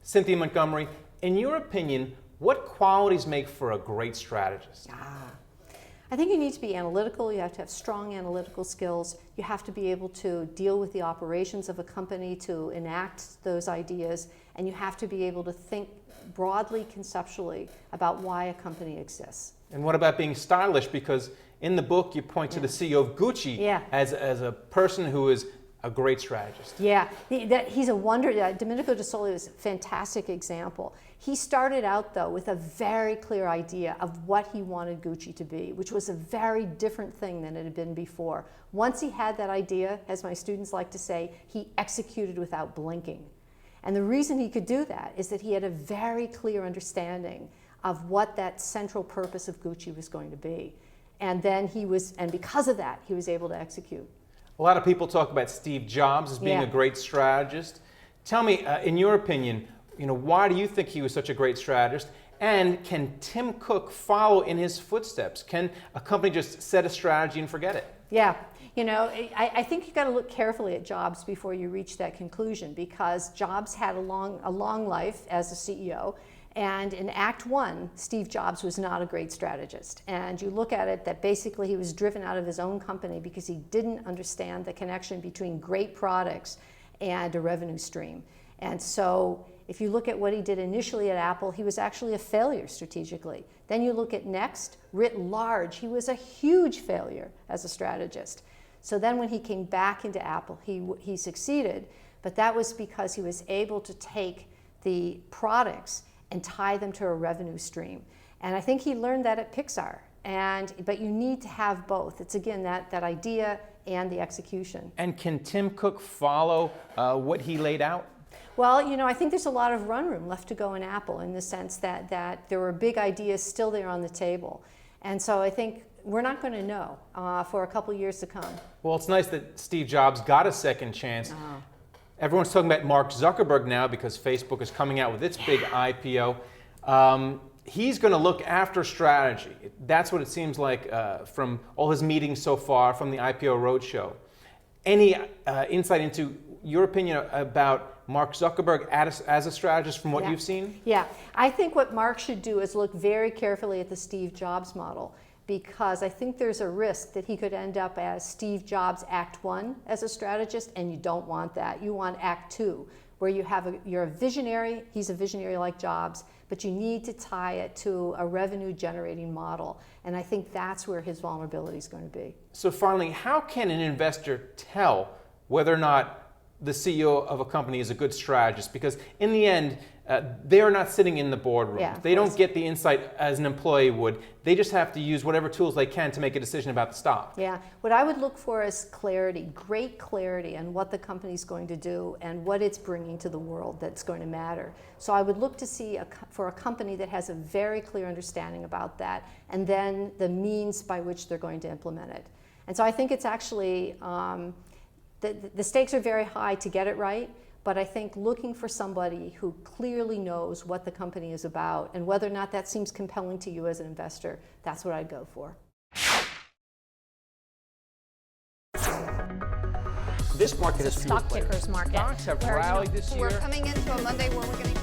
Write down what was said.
Cynthia Montgomery, in your opinion, what qualities make for a great strategist? I think you need to be analytical, you have to have strong analytical skills, you have to be able to deal with the operations of a company to enact those ideas, and you have to be able to think broadly, conceptually about why a company exists. And what about being stylish? Because in the book you point to the CEO of Gucci as a person who is a great strategist. Yeah, he's a wonder. Domenico De Sole is a fantastic example. He started out though with a very clear idea of what he wanted Gucci to be, which was a very different thing than it had been before. Once he had that idea, as my students like to say, he executed without blinking. And the reason he could do that is that he had a very clear understanding of what that central purpose of Gucci was going to be. And then because of that, he was able to execute. A lot of people talk about Steve Jobs as being a great strategist. Tell me, in your opinion, why do you think he was such a great strategist? And can Tim Cook follow in his footsteps? Can a company just set a strategy and forget it? Yeah, I think you've got to look carefully at Jobs before you reach that conclusion, because Jobs had a long life as a CEO. And in Act 1, Steve Jobs was not a great strategist. And you look at it that basically he was driven out of his own company because he didn't understand the connection between great products and a revenue stream. And so if you look at what he did initially at Apple, he was actually a failure strategically. Then you look at Next, writ large, he was a huge failure as a strategist. So then when he came back into Apple, he succeeded, but that was because he was able to take the products and tie them to a revenue stream. And I think he learned that at Pixar. But you need to have both. It's again that idea and the execution. And can Tim Cook follow what he laid out? Well, I think there's a lot of run room left to go in Apple, in the sense that there were big ideas still there on the table. And so I think we're not going to know for a couple years to come. Well, it's nice that Steve Jobs got a second chance. Everyone's talking about Mark Zuckerberg now because Facebook is coming out with its big IPO. He's going to look after strategy. That's what it seems like from all his meetings so far, from the IPO roadshow. Any insight into your opinion about Mark Zuckerberg as a strategist from what you've seen? Yeah, I think what Mark should do is look very carefully at the Steve Jobs model, because I think there's a risk that he could end up as Steve Jobs Act 1 as a strategist, and you don't want that. You want Act 2, where you're a visionary, he's a visionary like Jobs, but you need to tie it to a revenue generating model. And I think that's where his vulnerability is going to be. So finally, how can an investor tell whether or not the CEO of a company is a good strategist? Because in the end, they are not sitting in the boardroom. They don't get the insight as an employee would. They just have to use whatever tools they can to make a decision about the stock. Yeah, what I would look for is clarity, great clarity on what the company's going to do and what it's bringing to the world that's going to matter. So I would look to see for a company that has a very clear understanding about that, and then the means by which they're going to implement it. And so I think it's actually, the stakes are very high to get it right. But I think looking for somebody who clearly knows what the company is about and whether or not that seems compelling to you as an investor, that's what I'd go for. This market is stock pickers market. Stocks have rallied this year. We're coming into a Monday where we're going to